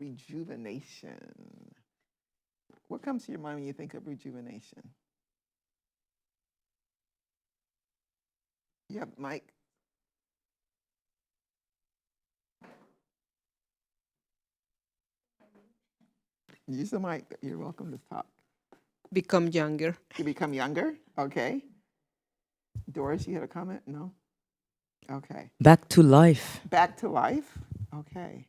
Rejuvenation. What comes to your mind when you think of rejuvenation? You have Mike. Use the mic. You're welcome to talk. Become younger. You become younger? Okay. Doris, you had a comment? No? Okay. Back to life. Back to life? Okay.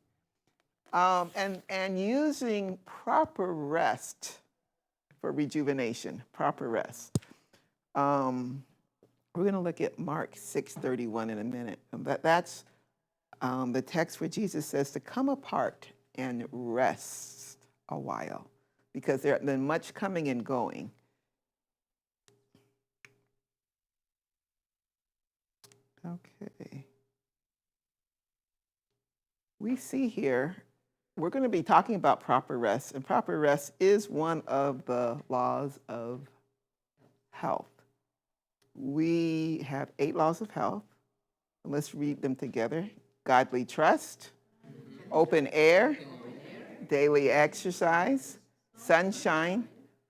And using proper rest for rejuvenation, proper rest. We're going to look at Mark 6:31 in a minute. That's the text where Jesus says to come apart and rest a while because there's been much coming and going. Okay. We see here, we're going to be talking about proper rest, and proper rest is one of the laws of health. We have 8 laws of health. Let's read them together. Godly trust, open air, daily exercise, sunshine,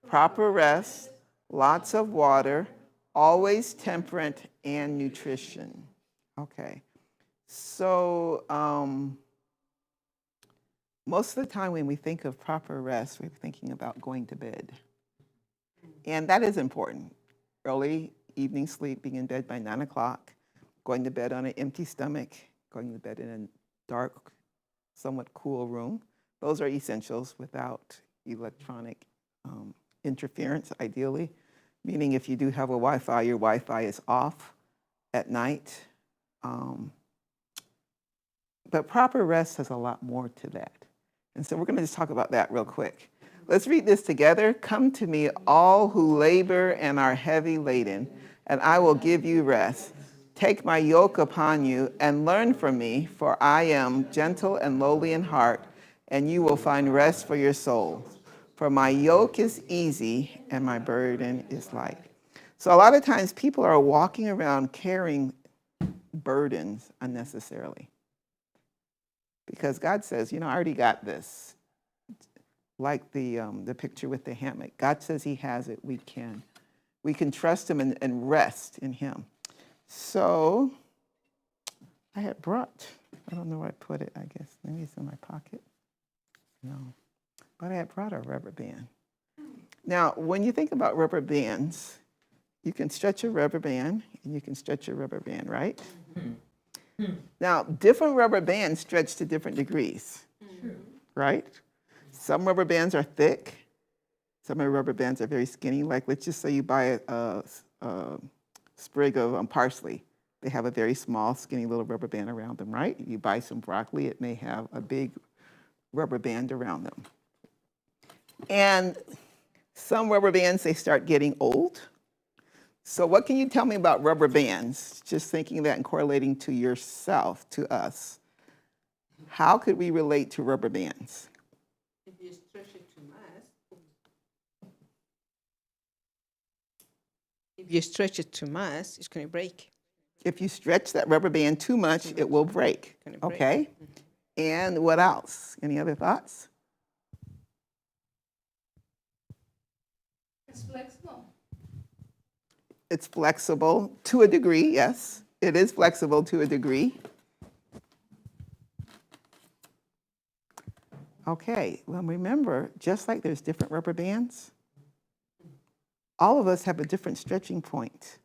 proper rest, lots of water, always temperate, and nutrition. Okay. So most of the time when we think of proper rest, we're thinking about going to bed. And that is important. Early evening sleep, being in bed by 9 o'clock, going to bed on an empty stomach, going to bed in a dark, somewhat cool room. Those are essentials without electronic interference, ideally. Meaning if you do have a Wi-Fi, your Wi-Fi is off at night. But proper rest has a lot more to that. And so we're going to just talk about that real quick. Let's read this together. Come to me, all who labor and are heavy laden, and I will give you rest. Take my yoke upon you and learn from me, for I am gentle and lowly in heart, and you will find rest for your souls. For my yoke is easy and my burden is light. So a lot of times people are walking around carrying burdens unnecessarily. Because God says, I already got this. Like the picture with the hammock. God says he has it. We can trust him and rest in him. So I had brought, I don't know where I put it, I guess. Maybe it's in my pocket. No. But I had brought a rubber band. Now, when you think about rubber bands, you can stretch a rubber band and you can stretch a rubber band, right? Now, different rubber bands stretch to different degrees, right? Some rubber bands are thick. Some of the rubber bands are very skinny. Like, let's just say you buy a sprig of parsley. They have a very small, skinny little rubber band around them, right? You buy some broccoli, it may have a big rubber band around them. And some rubber bands, they start getting old. So what can you tell me about rubber bands? Just thinking that and correlating to yourself, to us. How could we relate to rubber bands? If you stretch it too much, it's going to break. If you stretch that rubber band too much, it will break. Okay. And what else? Any other thoughts? It's flexible. It's flexible to a degree, yes. It is flexible to a degree. Okay, well, remember, just like there's different rubber bands, all of us have a different stretching point.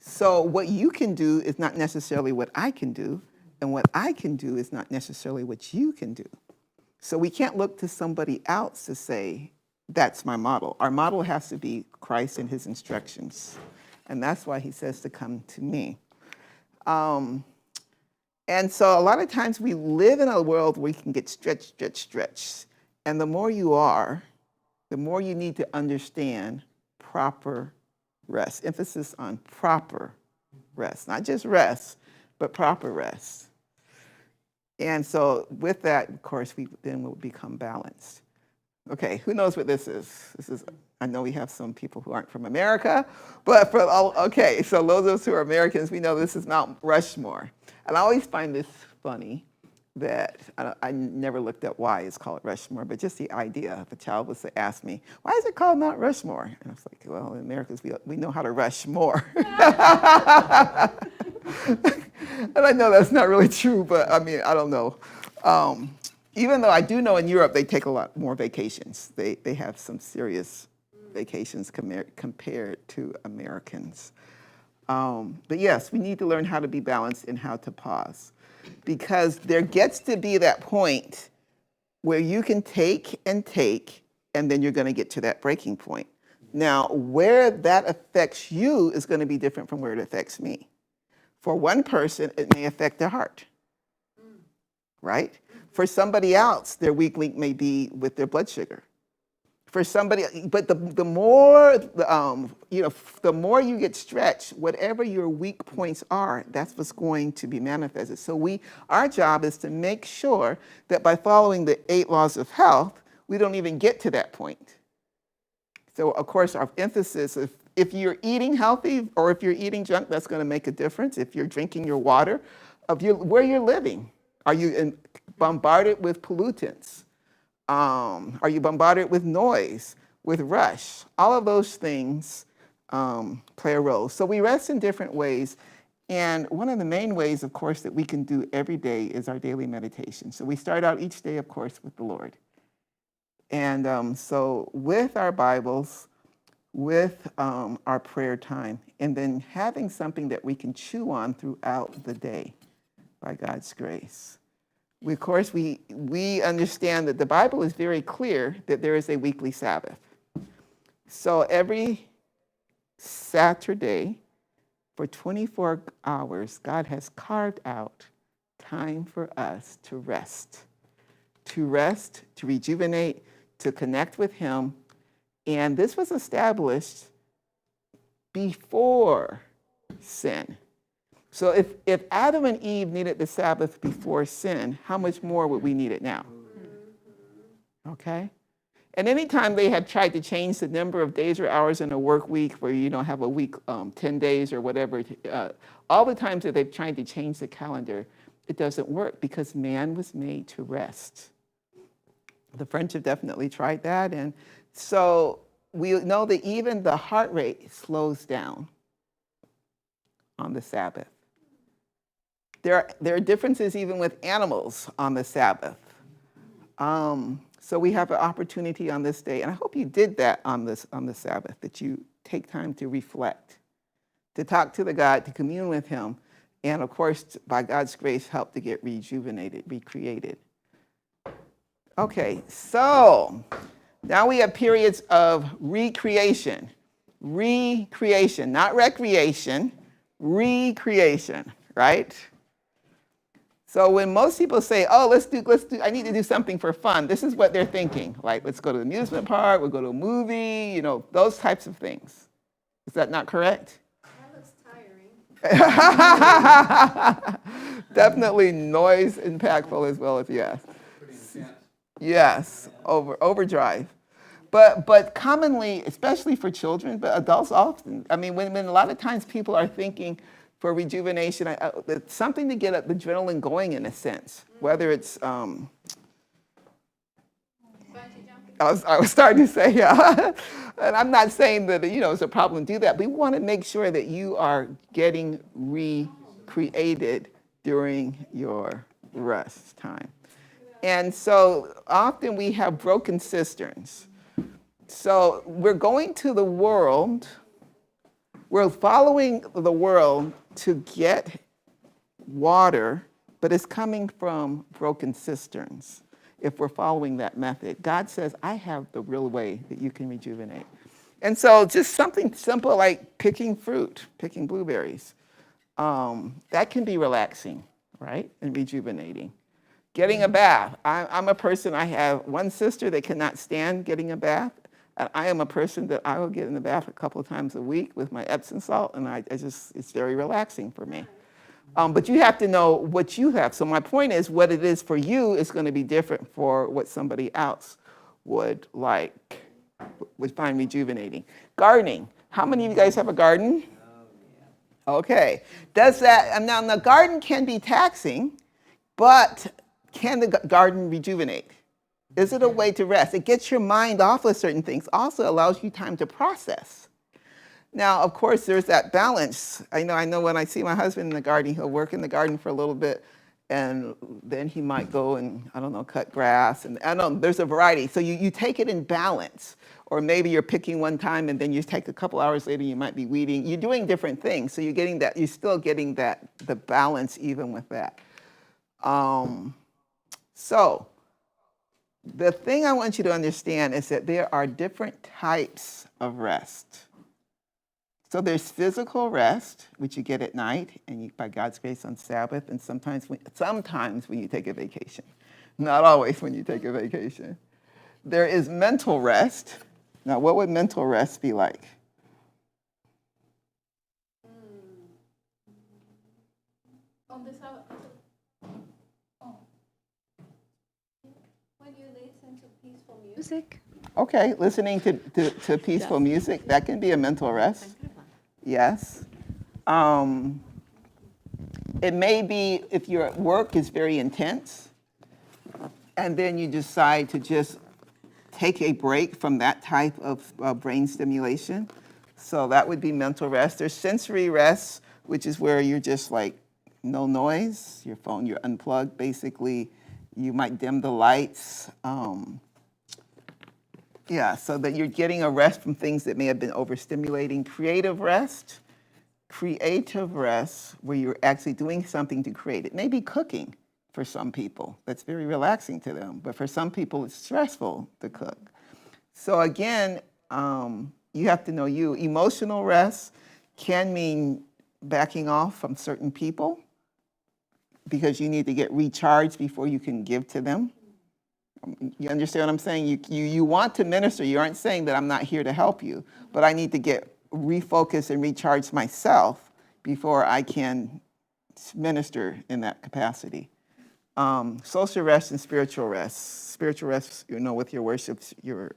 So what you can do is not necessarily what I can do, and what I can do is not necessarily what you can do. So we can't look to somebody else to say, that's my model. Our model has to be Christ and his instructions. And that's why he says to come to me. And so a lot of times we live in a world where we can get stretched. And the more you are, the more you need to understand proper rest. Emphasis on proper rest. Not just rest, but proper rest. And so with that, of course, we then will become balanced. Okay, who knows what this is? I know we have some people who aren't from America, but okay, so those of us who are Americans, we know this is Mount Rushmore. And I always find this funny. that I never looked up why it's called Rushmore, but just the idea. If a child was to ask me, why is it called Mount Rushmore? And I was like, well, in America, we know how to rush more. And I know that's not really true, but I mean, I don't know. Even though I do know in Europe, they take a lot more vacations. They have some serious vacations compared to Americans. But yes, we need to learn how to be balanced and how to pause. Because there gets to be that point where you can take, and then you're going to get to that breaking point. Now, where that affects you is going to be different from where it affects me. For one person, it may affect their heart, right? For somebody else, their weak link may be with their blood sugar. For somebody, but the more, the more you get stretched, whatever your weak points are, that's what's going to be manifested. So our job is to make sure that by following the 8 laws of health, we don't even get to that point. So of course, our emphasis, if you're eating healthy or if you're eating junk, that's going to make a difference. If you're drinking your water, where you're living, are you bombarded with pollutants? Are you bombarded with noise, with rush? All of those things play a role. So we rest in different ways. And one of the main ways, of course, that we can do every day is our daily meditation. So we start out each day, of course, with the Lord. And so with our Bibles, with our prayer time, and then having something that we can chew on throughout the day by God's grace. Of course, we understand that the Bible is very clear that there is a weekly Sabbath. So every Saturday for 24 hours, God has carved out time for us to rest, to rejuvenate, to connect with Him. And this was established before sin. So if Adam and Eve needed the Sabbath before sin, how much more would we need it now? Okay? And anytime they had tried to change the number of days or hours in a work week, where you don't have a week, 10 days or whatever, all the times that they've tried to change the calendar, it doesn't work because man was made to rest. The French have definitely tried that. And so we know that even the heart rate slows down on the Sabbath. There are differences even with animals on the Sabbath. So we have an opportunity on this day, and I hope you did that on the Sabbath, that you take time to reflect, to talk to the God, to commune with Him, and of course, by God's grace, help to get rejuvenated, recreated. Okay, so now we have periods of recreation. Recreation, not recreation, recreation, right? So when most people say, oh, let's do, I need to do something for fun, this is what they're thinking. Like, let's go to the amusement park, we'll go to a movie, those types of things. Is that not correct? That looks tiring. Definitely noise impactful as well, if you ask. Pretty intense. Yes, overdrive. But commonly, especially for children, but adults often, I mean, when a lot of times people are thinking for rejuvenation, it's something to get the adrenaline going in a sense, whether it's, I was starting to say, yeah. And I'm not saying that, it's a problem to do that, but we want to make sure that you are getting recreated during your rest time. And so often we have broken cisterns. So we're going to the world, we're following the world to get water, but it's coming from broken cisterns if we're following that method. God says, I have the real way that you can rejuvenate. And so just something simple like picking fruit, picking blueberries, that can be relaxing, right, and rejuvenating. Getting a bath. I'm a person, I have one sister that cannot stand getting a bath. And I am a person that I will get in the bath a couple of times a week with my Epsom salt, and it's very relaxing for me. But you have to know what you have. So my point is, what it is for you is going to be different for what somebody else would find rejuvenating. Gardening. How many of you guys have a garden? Okay. Does that, now the garden can be taxing, but Can the garden rejuvenate? Is it a way to rest? It gets your mind off of certain things, also allows you time to process. Now, of course, there's that balance. I know when I see my husband in the garden, he'll work in the garden for a little bit, and then he might go and, I don't know, cut grass. And I don't know, there's a variety. So you take it in balance. Or maybe you're picking one time and then you take a couple hours later, you might be weeding. You're doing different things. So you're still getting the balance even with that. So the thing I want you to understand is that there are different types of rest. So there's physical rest, which you get at night, and by God's grace on Sabbath, and sometimes when you take a vacation. Not always when you take a vacation. There is mental rest. Now, what would mental rest be like? On the Sabbath. Oh. When you listen to peaceful music. Okay, listening to peaceful music, that can be a mental rest. Yes. It may be if your work is very intense, and then you decide to just take a break from that type of brain stimulation. So that would be mental rest. There's sensory rest, which is where you're just like no noise, your phone, you're unplugged basically. You might dim the lights. So that you're getting a rest from things that may have been overstimulating. Creative rest, where you're actually doing something to create. It may be cooking for some people. That's very relaxing to them. But for some people, it's stressful to cook. So again, you have to know you. Emotional rest can mean backing off from certain people because you need to get recharged before you can give to them. You understand what I'm saying? You want to minister. You aren't saying that I'm not here to help you, but I need to get refocused and recharge myself before I can minister in that capacity. Social rest and spiritual rest. Spiritual rest, with your worships, your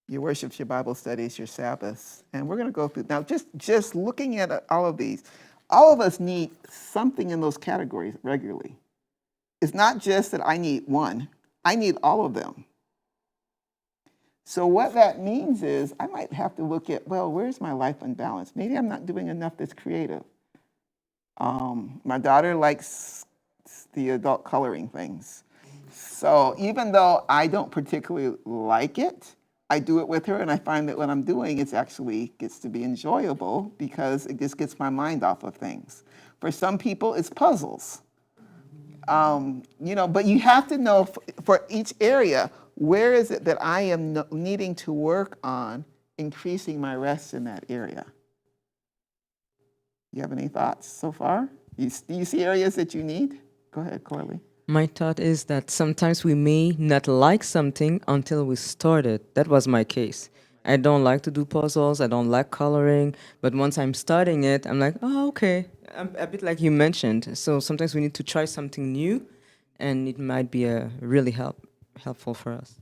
worships, your Bible studies, your Sabbaths. And we're going to go through now. Just looking at all of these, all of us need something in those categories regularly. It's not just that I need one. I need all of them. So what that means is I might have to look at, well, where's my life unbalanced? Maybe I'm not doing enough that's creative. My daughter likes the adult coloring things. So even though I don't particularly like it, I do it with her, and I find that what I'm doing is actually gets to be enjoyable because it just gets my mind off of things. For some people, it's puzzles. But you have to know for each area, where is it that I am needing to work on increasing my rest in that area? You have any thoughts so far? Do you see areas that you need? Go ahead, Corley. My thought is that sometimes we may not like something until we start it. That was my case. I don't like to do puzzles. I don't like coloring. But once I'm starting it, I'm like, oh, okay. A bit like you mentioned. So sometimes we need to try something new, and it might be really helpful for us.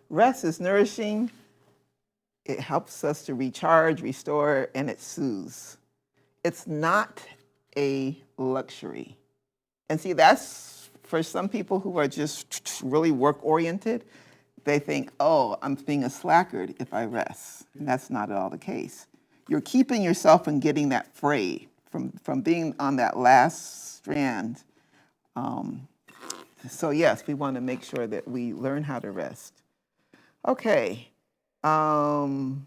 Rest is nourishing. It helps us to recharge, restore, and it soothes. It's not a luxury. And see, that's for some people who are just really work-oriented, they think, oh, I'm being a slackard if I rest. And that's not at all the case. You're keeping yourself from getting that fray, from being on that last strand. So yes, we want to make sure that we learn how to rest. Okay. Notice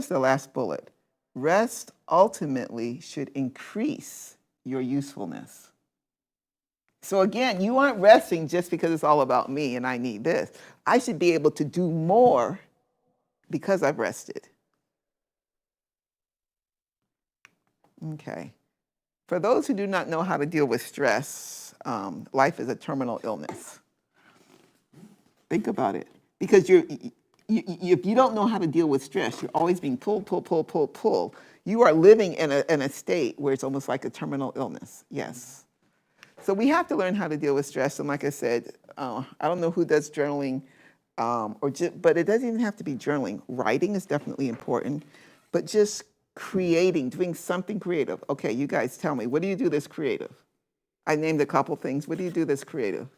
the last bullet. Rest ultimately should increase your usefulness. So again, you aren't resting just because it's all about me and I need this. I should be able to do more because I've rested. Okay. For those who do not know how to deal with stress, life is a terminal illness. Think about it. Because if you don't know how to deal with stress, you're always being pulled. You are living in a state where it's almost like a terminal illness. Yes. So we have to learn how to deal with stress. And like I said, I don't know who does journaling, but it doesn't even have to be journaling. Writing is definitely important. But just creating, doing something creative. Okay, you guys tell me, what do you do that's creative? I named a couple things. What do you do that's creative?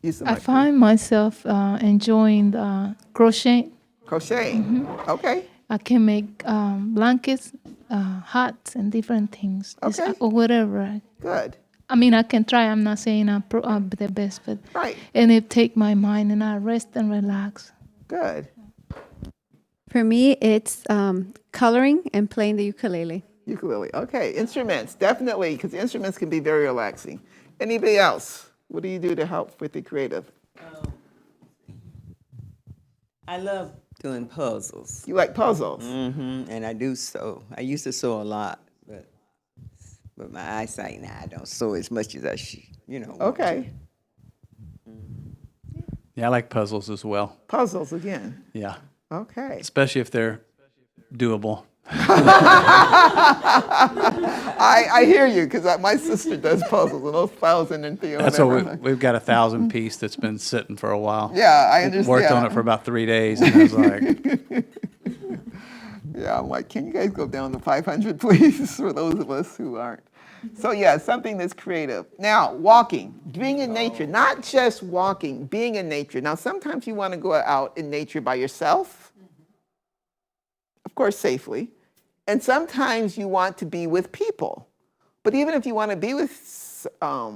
Use the I mic, please. find myself enjoying crochet. Crocheting. Okay. I can make blankets, hats, and different things. Okay. Or whatever. Good. I mean, I can try. I'm not saying I'm the best, but Right. and it take my mind and I rest and relax. Good. For me, it's coloring and playing the ukulele. Ukulele. Okay. Instruments, definitely, because instruments can be very relaxing. Anybody else? What do you do to help with the creative? I love doing puzzles. You like puzzles? And I do sew. I used to sew a lot, but my eyesight now, I don't sew as much as I should, want to. Okay. Yeah, I like puzzles as well. Puzzles again. Yeah, Okay. especially if they're doable. I hear you, because my sister does puzzles, and those 1,000 and things. That's what we've got 1,000 piece that's been sitting for a while. Yeah, I understand. Worked on it for about 3 days, and I was like, Yeah, I'm like, can you guys go down to 500, please, for those of us who aren't? So yeah, something that's creative. Now, walking, being in nature, not just walking, being in nature. Now, sometimes you want to go out in nature by yourself, of course, safely. And sometimes you want to be with people. But even if you want to be with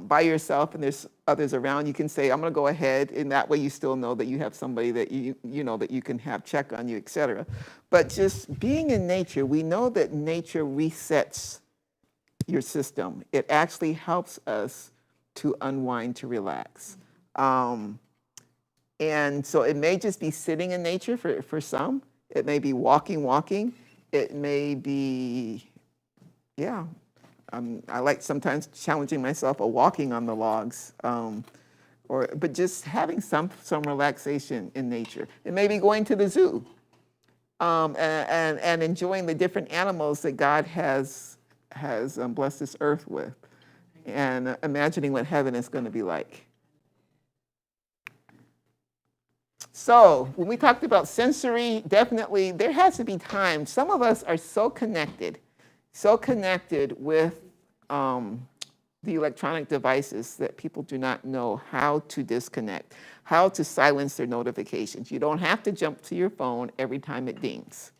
by yourself and there's others around, you can say, I'm going to go ahead. And that way you still know that you have somebody that you know that you can have check on you, et cetera. But just being in nature, we know that nature resets your system. It actually helps us to unwind, to relax. And so it may just be sitting in nature for some. It may be walking. It may be, yeah. I like sometimes challenging myself or walking on the logs, but just having some relaxation in nature. It may be going to the zoo and enjoying the different animals that God has blessed this earth with, and imagining what heaven is going to be like. So when we talked about sensory, definitely there has to be time. Some of us are so connected with the electronic devices that people do not know how to disconnect, how to silence their notifications. You don't have to jump to your phone every time it dings.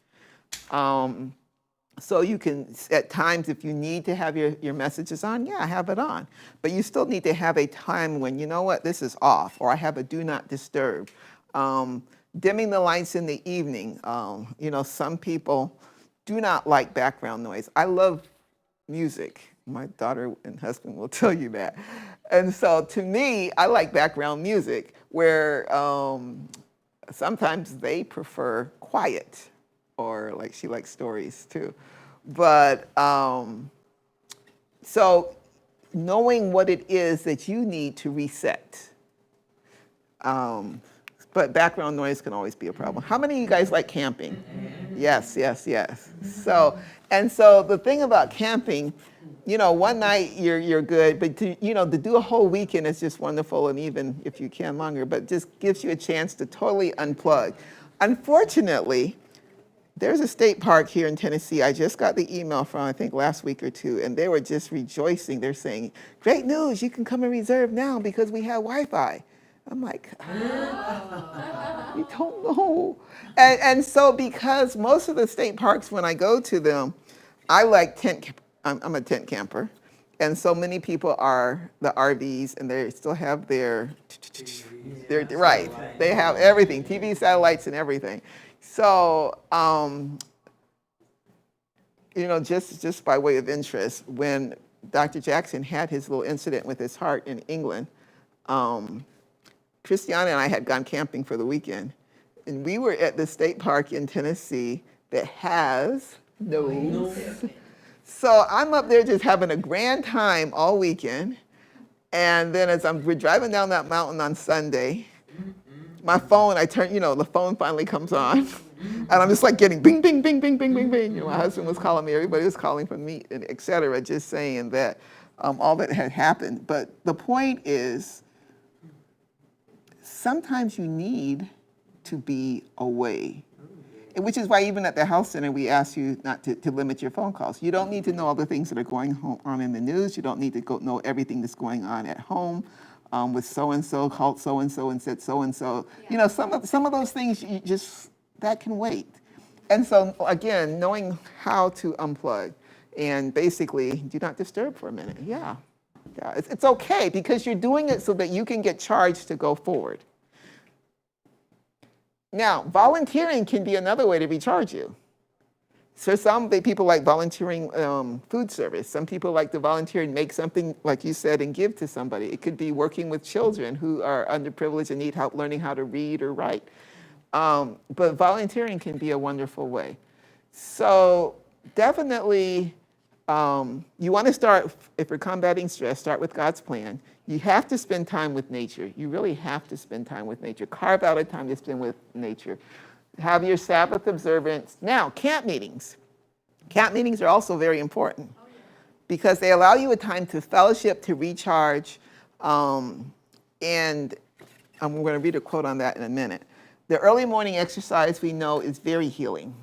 So you can, at times, if you need to have your messages on, yeah, have it on. But you still need to have a time when, you know what, this is off, or I have a do not disturb. Dimming the lights in the evening. Some people do not like background noise. I love music. My daughter and husband will tell you that. And so to me, I like background music where sometimes they prefer quiet, or like she likes stories too. But so knowing what it is that you need to reset. But background noise can always be a problem. How many of you guys like camping? Yes. So the thing about camping, one night you're good, but to do a whole weekend is just wonderful, and even if you can longer, but just gives you a chance to totally unplug. Unfortunately, there's a state park here in Tennessee. I just got the email from, I think, last week or two, and they were just rejoicing. They're saying, great news, you can come and reserve now because we have Wi-Fi. I'm like, we don't know. And so because most of the state parks, when I go to them, I like I'm a tent camper. And so many people are the RVs, and they still have their right. They have everything, TV, satellites, and everything. So, just by way of interest, when Dr. Jackson had his little incident with his heart in England, Christiana and I had gone camping for the weekend, and we were at the state park in Tennessee that has no. So I'm up there just having a grand time all weekend, and then as we're driving down that mountain on Sunday, my phone, the phone finally comes on, and I'm just like getting bing, bing, bing, bing, bing, bing, bing. My husband was calling me, everybody was calling from me, and et cetera, just saying that all that had happened. But the point is, sometimes you need to be away. which is why even at the health center, we ask you not to limit your phone calls. You don't need to know all the things that are going on in the news. You don't need to know everything that's going on at home with so-and-so, called so-and-so and said so-and-so. You know, some of those things, that can wait. And so, again, knowing how to unplug and basically do not disturb for a minute. Yeah, it's okay because you're doing it so that you can get charged to go forward. Now, volunteering can be another way to recharge you. So some people like volunteering food service. Some people like to volunteer and make something, like you said, and give to somebody. It could be working with children who are underprivileged and need help learning how to read or write. But volunteering can be a wonderful way. So definitely, you want to start, if you're combating stress, start with God's plan. You have to spend time with nature. You really have to spend time with nature. Carve out a time to spend with nature. Have your Sabbath observance. Now, camp meetings. Camp meetings are also very important because they allow you a time to fellowship, to recharge, and I'm going to read a quote on that in a minute. The early morning exercise we know is very healing.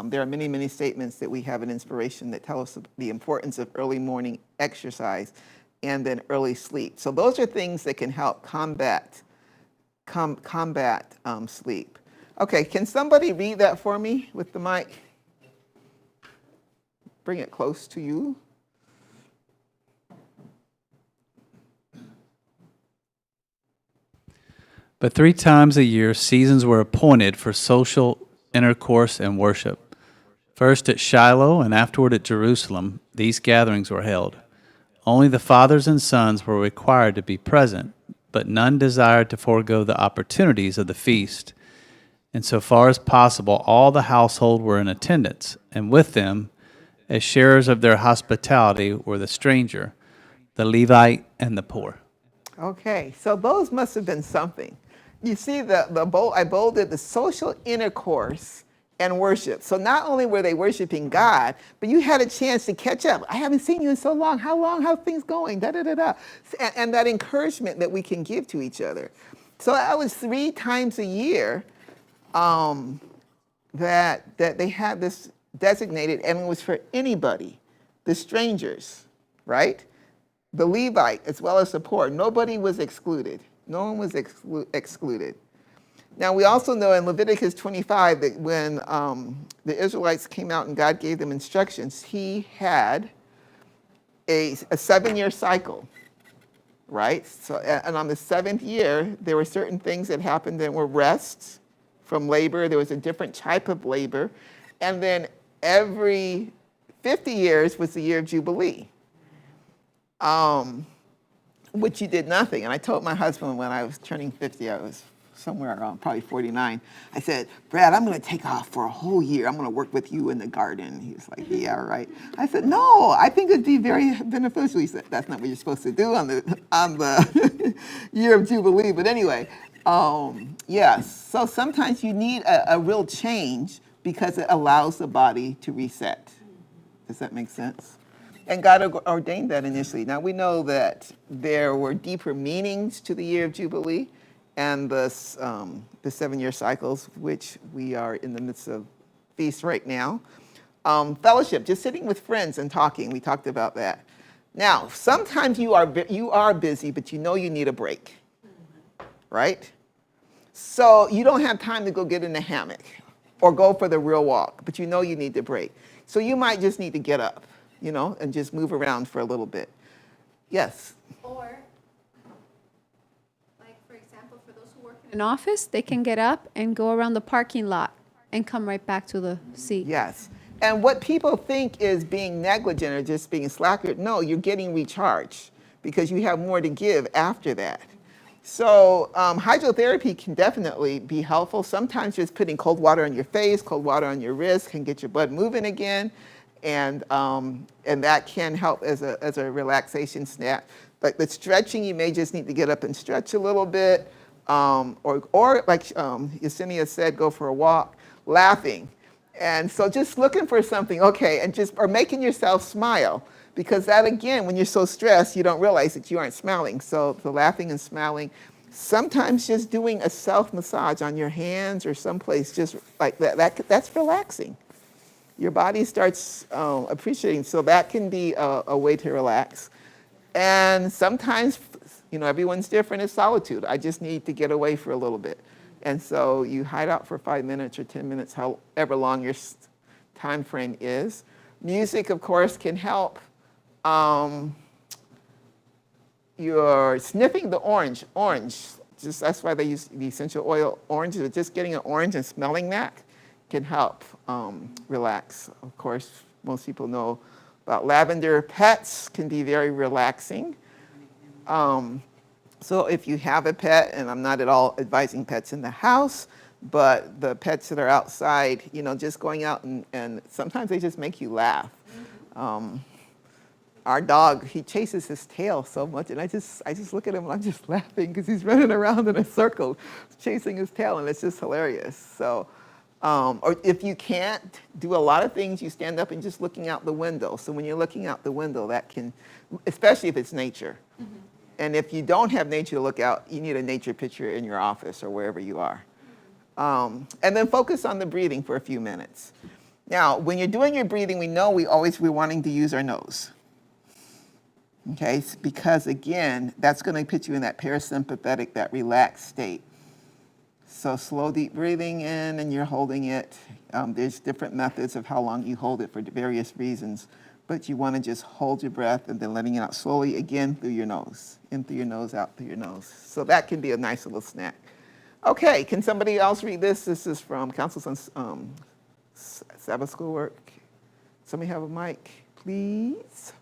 There are many, many statements that we have in inspiration that tell us the importance of early morning exercise and then early sleep. So those are things that can help combat sleep. Okay, can somebody read that for me with the mic? Bring it close to you. But 3 times a year, seasons were appointed for social intercourse and worship. First at Shiloh and afterward at Jerusalem, these gatherings were held. Only the fathers and sons were required to be present, but none desired to forego the opportunities of the feast. And so far as possible, all the household were in attendance, and with them, as sharers of their hospitality, were the stranger, the Levite, and the poor. Okay, so those must have been something. You see, I bolded the social intercourse and worship. So not only were they worshiping God, but you had a chance to catch up. I haven't seen you in so long. How long? How's things going? Da da da da. And that encouragement that we can give to each other. So that was 3 times a year that they had this designated, and it was for anybody, the strangers, right? The Levite as well as the poor. Nobody was excluded. No one was excluded. Now, we also know in Leviticus 25 that when the Israelites came out and God gave them instructions, he had a 7-year cycle, right? So, and on the 7th year, there were certain things that happened that were rests from labor. There was a different type of labor. And then every 50 years was the year of Jubilee, which you did nothing. And I told my husband when I was turning 50, I was somewhere around probably 49. I said, Brad, I'm going to take off for a whole year. I'm going to work with you in the garden. He was like, yeah, right. I said, no, I think it'd be very beneficial. He said, that's not what you're supposed to do on the year of Jubilee. But anyway, yes. So sometimes you need a real change because it allows the body to reset. Does that make sense? And God ordained that initially. Now we know that there were deeper meanings to the year of Jubilee and the 7-year cycles, which we are in the midst of feast right now. Fellowship, just sitting with friends and talking. We talked about that. Now, sometimes you are busy, but you know you need a break, right? So you don't have time to go get in the hammock or go for the real walk, but you know you need to break. So you might just need to get up, and just move around for a little bit. Yes? Or, like, for example, for those who work in an office, they can get up and go around the parking lot and come right back to the seat. Yes. And what people think is being negligent or just being slacker, no, you're getting recharged because you have more to give after that. So hydrotherapy can definitely be helpful. Sometimes just putting cold water on your face, cold water on your wrist can get your blood moving again. And that can help as a relaxation snack. Like the stretching, you may just need to get up and stretch a little bit. Or like Yesenia said, go for a walk. Laughing. And so just looking for something, okay, or making yourself smile. Because that, again, when you're so stressed, you don't realize that you aren't smiling. So the laughing and smiling. Sometimes just doing a self-massage on your hands or someplace just like that's relaxing. Your body starts appreciating, so that can be a way to relax. And sometimes, everyone's different, is solitude. I just need to get away for a little bit. And so you hide out for 5 minutes or 10 minutes, however long your time frame is. Music, of course, can help. You're sniffing the orange, just that's why they use the essential oil orange. Just getting an orange and smelling that can help relax. Of course, most people know about lavender. Pets can be very relaxing. So if you have a pet, and I'm not at all advising pets in the house, but the pets that are outside, just going out and sometimes they just make you laugh. Our dog, he chases his tail so much, and I just look at him and I'm just laughing because he's running around in a circle chasing his tail, and it's just hilarious. So, or if you can't do a lot of things, you stand up and just looking out the window. So when you're looking out the window, that can, especially if it's nature. Mm-hmm. And if you don't have nature to look out, you need a nature picture in your office or wherever you are. And then focus on the breathing for a few minutes. Now, when you're doing your breathing, we know we're wanting to use our nose. Okay, because again, that's going to put you in that parasympathetic, that relaxed state. So slow, deep breathing in, and you're holding it. There's different methods of how long you hold it for various reasons, but you want to just hold your breath and then letting it out slowly, again, through your nose. In through your nose, out through your nose. So that can be a nice little snack. Okay, can somebody else read this? This is from Council's on Sabbath School Work. Somebody have a mic, please?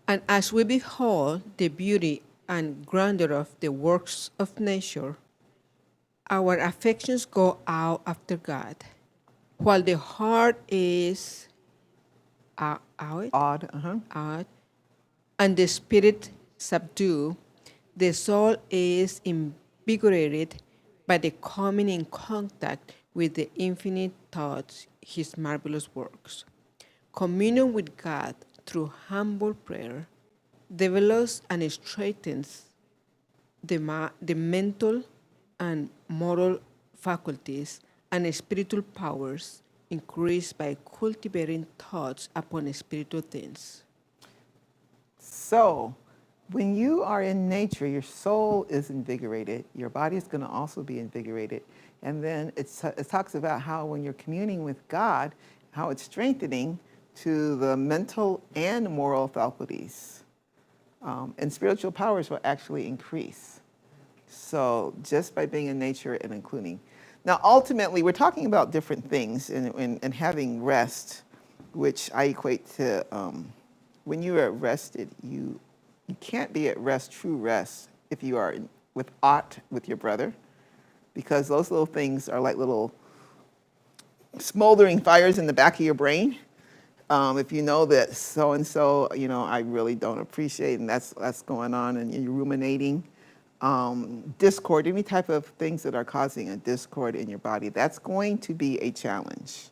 And as we behold the beauty and grandeur of the works of nature, our affections go out after God, while the heart is out, Odd, and the spirit subdued. The soul is invigorated by the coming in contact with the infinite thoughts, his marvelous works. Communion with God through humble prayer develops and strengthens the mental and moral faculties and spiritual powers increased by cultivating thoughts upon spiritual things. So, when you are in nature, your soul is invigorated, your body is going to also be invigorated. And then it talks about how when you're communing with God, how it's strengthening to the mental and moral faculties. And spiritual powers will actually increase. So just by being in nature and including. Now, ultimately, we're talking about different things and having rest, which I equate to when you are rested, you can't be at rest, true rest, if you are with your brother, because those little things are like little smoldering fires in the back of your brain. If you know that so-and-so, I really don't appreciate, and that's going on, and you're ruminating. Discord, any type of things that are causing a discord in your body, that's going to be a challenge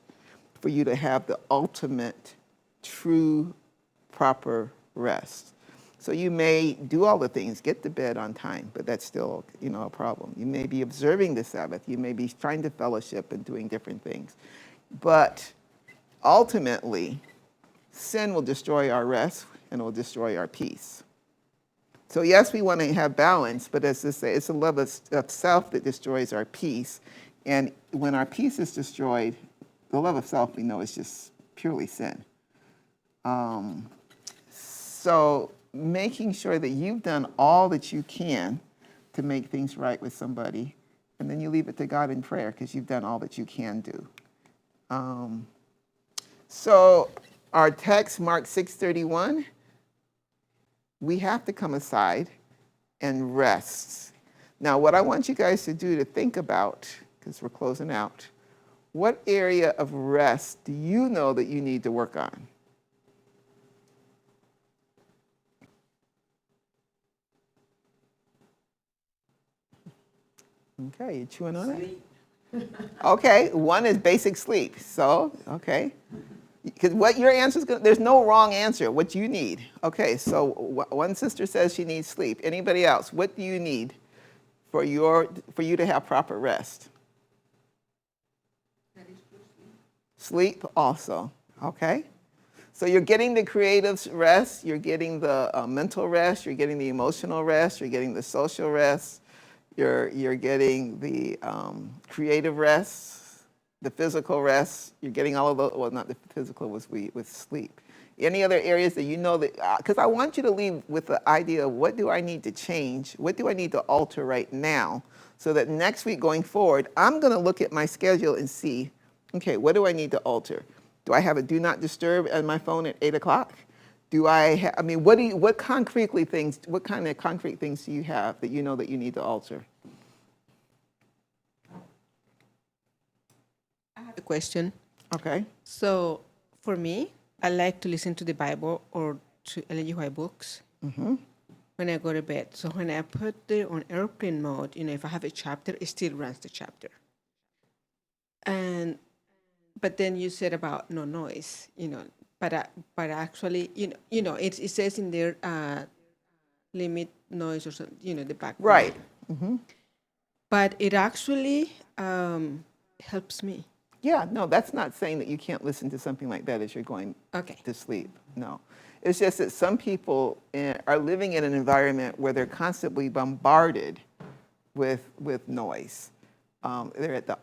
for you to have the ultimate, true, proper rest. So you may do all the things, get to bed on time, but that's still, a problem. You may be observing the Sabbath. You may be trying to fellowship and doing different things. But ultimately, sin will destroy our rest and it will destroy our peace. So yes, we want to have balance, but as I say, it's a love of self that destroys our peace. And when our peace is destroyed, the love of self, we know, is just purely sin. So making sure that you've done all that you can to make things right with somebody, and then you leave it to God in prayer because you've done all that you can do. So our text, Mark 6:31, we have to come aside and rest. Now, what I want you guys to do to think about, because we're closing out, what area of rest do you know that you need to work on? Okay, you chewing on it? Okay, one is basic sleep. So, okay. Because what your answer is going to, there's no wrong answer. What you need. Okay, so one sister says she needs sleep. Anybody else? What do you need for you to have proper rest? Sleep also. Okay. So you're getting the creative rest, you're getting the mental rest, you're getting the emotional rest, you're getting the social rest, you're getting the creative rest, the physical rest. You're getting all of those. Well, not the physical with sleep. Any other areas that you know that? Because I want you to leave with the idea of what do I need to change? What do I need to alter right now? So that next week going forward, I'm going to look at my schedule and see, okay, what do I need to alter? Do I have a do not disturb on my phone at 8 o'clock? Do I mean, what kind of concrete things do you have that you know that you need to alter? I have a question. Okay. So for me, I like to listen to the Bible or to Ellen G. White books when I go to bed. So when I put it on airplane mode, if I have a chapter, it still runs the chapter. But then you said about no noise, but actually, it says in there limit noise or something, the background. Right. But it actually helps me. Yeah, no, that's not saying that you can't listen to something like that as you're going to sleep. No. It's just that some people are living in an environment where they're constantly bombarded with noise. They're at the,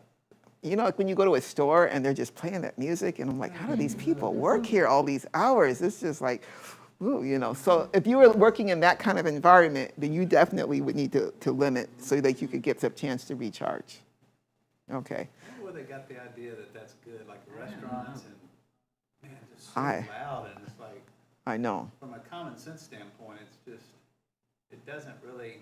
like when you go to a store and they're just playing that music, and I'm like, how do these people work here all these hours? It's just like, ooh. So if you were working in that kind of environment, then you definitely would need to limit so that you could get some chance to recharge. Okay. Where they got the idea that that's good, like the restaurants and man, just so I loud, and it's like I know. from a common sense standpoint, it's just it doesn't really.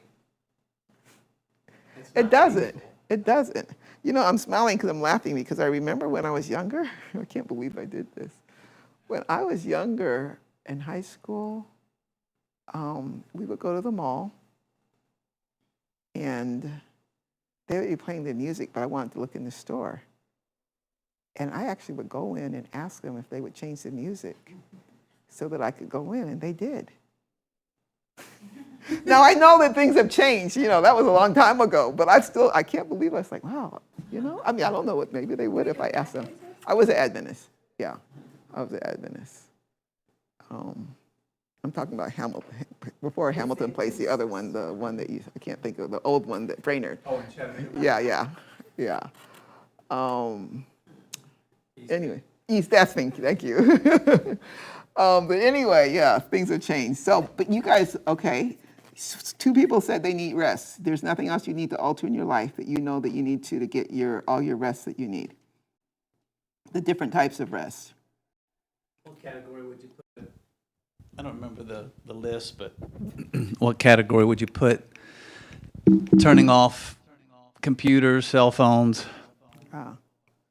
It doesn't. It doesn't. I'm smiling because I'm laughing because I remember when I was younger. I can't believe I did this. When I was younger in high school, we would go to the mall, and they would be playing the music, but I wanted to look in the store. And I actually would go in and ask them if they would change the music so that I could go in, and they did. Now, I know that things have changed. That was a long time ago, but I can't believe I was like, wow, I mean, I don't know what, maybe they would if I asked them. I was an Adventist. Yeah, I was an Adventist. I'm talking about Hamilton, before Hamilton Place, the other one, the one that I can't think of, the old one, that Brainerd. Oh, in Chattanooga. Yeah. Anyway, East Essing, thank you. But anyway, yeah, things have changed. So, but you guys, okay, two people said they need rest. There's nothing else you need to alter in your life that you know that you need to get all your rest that you need. The different types of rest. What category would you put? I don't remember the list, but what category would you put turning off computers, cell phones?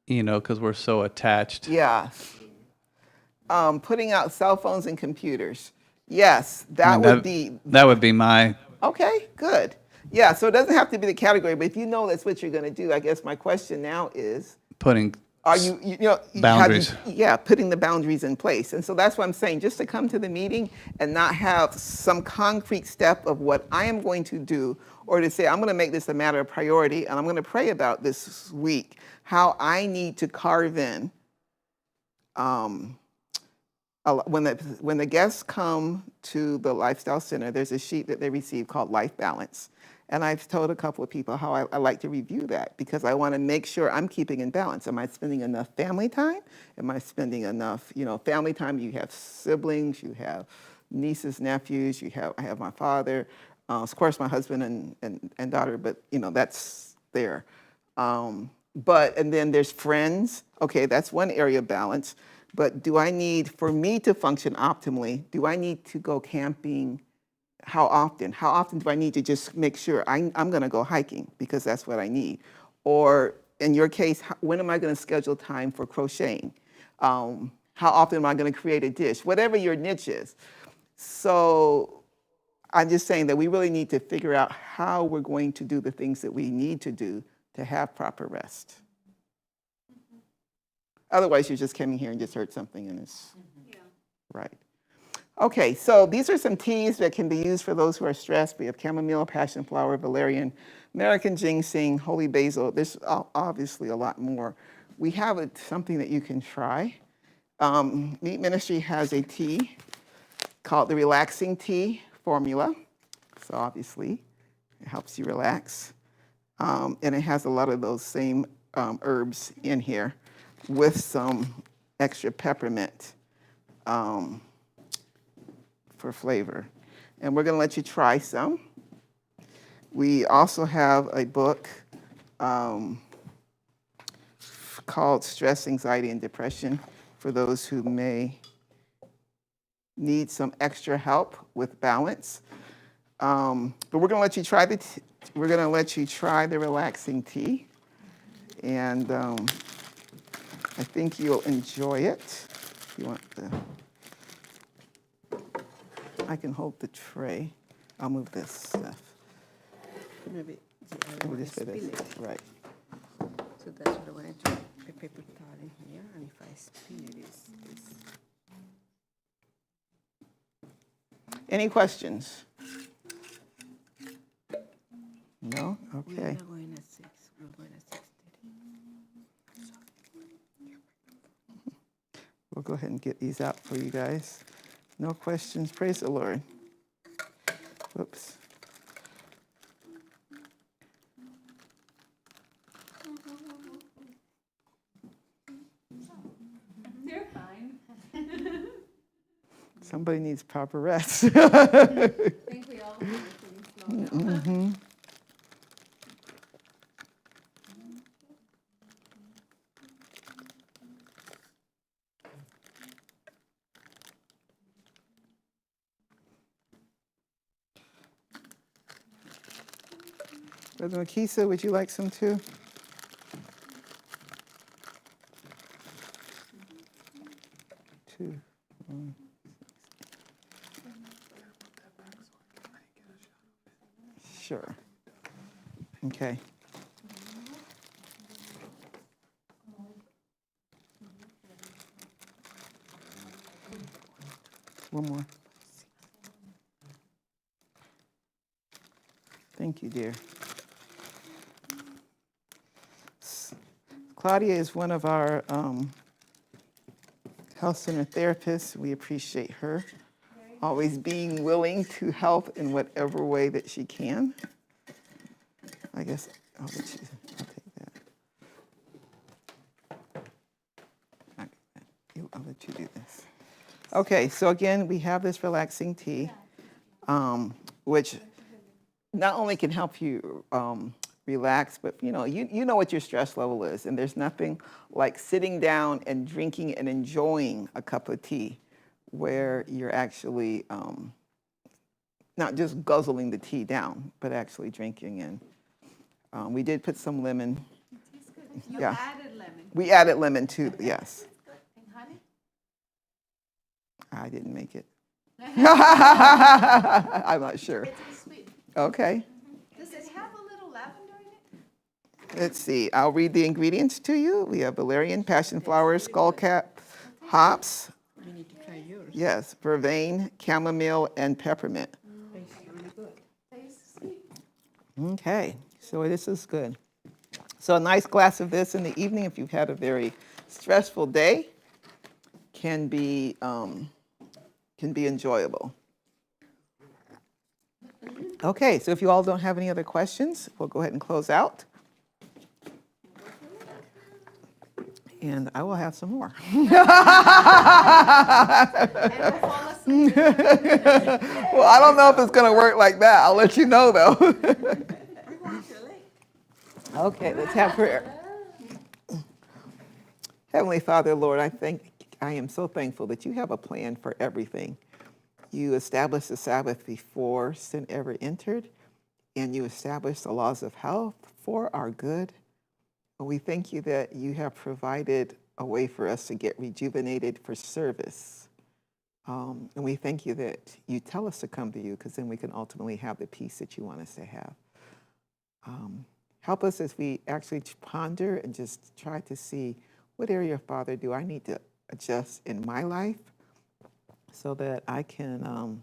Because we're so attached. Yeah. Putting out cell phones and computers. Yes, that would be my. Okay, good. Yeah, so it doesn't have to be the category, but if you know that's what you're going to do, I guess my question now is, putting are you boundaries. Putting the boundaries in place. And so that's what I'm saying, just to come to the meeting and not have some concrete step of what I am going to do, or to say I'm going to make this a matter of priority and I'm going to pray about this week how I need to carve in. When the guests come to the Lifestyle Center, there's a sheet that they receive called Life Balance. And I've told a couple of people how I like to review that because I want to make sure I'm keeping in balance. Am I spending enough family time? Am I spending enough, family time? You have siblings, you have nieces, nephews, I have my father, of course my husband and daughter, but that's there. And then there's friends. Okay, that's one area of balance. But for me to function optimally, do I need to go camping? How often? How often do I need to just make sure I'm going to go hiking because that's what I need? Or in your case, when am I going to schedule time for crocheting? How often am I going to create a dish? Whatever your niche is. So I'm just saying that we really need to figure out how we're going to do the things that we need to do to have proper rest. Otherwise, you're just coming here and just heard something and it's right. Okay, so these are some teas that can be used for those who are stressed. We have chamomile, passion flower, valerian, American ginseng, holy basil. There's obviously a lot more. We have something that you can try. M.E.E.T. Ministry has a tea called the Relaxing Tea Formula. So obviously, it helps you relax. And it has a lot of those same herbs in here with some extra peppermint for flavor. And we're going to let you try some. We also have a book called Stress, Anxiety, and Depression for those who may need some extra help with balance. But we're going to let you try we're going to let you try the relaxing tea, and I think you'll enjoy it. If you want I can hold the tray. I'll move this stuff. Maybe Move this for this. Right. So that's what I wanted to put paper towel in here, and if I spin it, it's Any questions? No? Okay. We're not going at 6. We're going at 6:30. We'll go ahead and get these out for you guys. No questions. Praise the Lord. Whoops. You're fine. Somebody needs proper rest. I think we all need to slow down. Brother Makisa, would you like some too? Two. Sure. Okay. One more. Thank you, dear. Claudia is one of our health center therapists. We appreciate her always being willing to help in whatever way that she can. I guess I'll take that. I'll let you do this. Okay, so again, we have this relaxing tea, which not only can help you relax, but you know what your stress level is, and there's nothing like sitting down and drinking and enjoying a cup of tea where you're actually not just guzzling the tea down, but actually drinking. And we did put some lemon. You Yeah. added lemon. We added lemon too, yes. And honey? I didn't make it. I'm not sure. It's sweet. Okay. Does it have a little lavender in it? Let's see. I'll read the ingredients to you. We have valerian, passion flower, skullcap, hops. You need to try yours. Yes, vervain, chamomile, and peppermint. Tastes really good. Tastes sweet. Okay, so this is good. So a nice glass of this in the evening if you've had a very stressful day can be enjoyable. Okay, so if you all don't have any other questions, we'll go ahead and close out. And I will have some more. And we'll fall asleep. Well, I don't know if it's going to work like that. I'll let you know, though. Okay, let's have prayer. Heavenly Father, Lord, I am so thankful that you have a plan for everything. You established the Sabbath before sin ever entered, and you established the laws of health for our good. And we thank you that you have provided a way for us to get rejuvenated for service. And we thank you that you tell us to come to you because then we can ultimately have the peace that you want us to have. Help us as we actually ponder and just try to see What area, Father, do I need to adjust in my life so that I can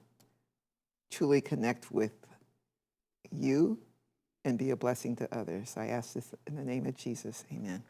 truly connect with you and be a blessing to others? I ask this in the name of Jesus. Amen.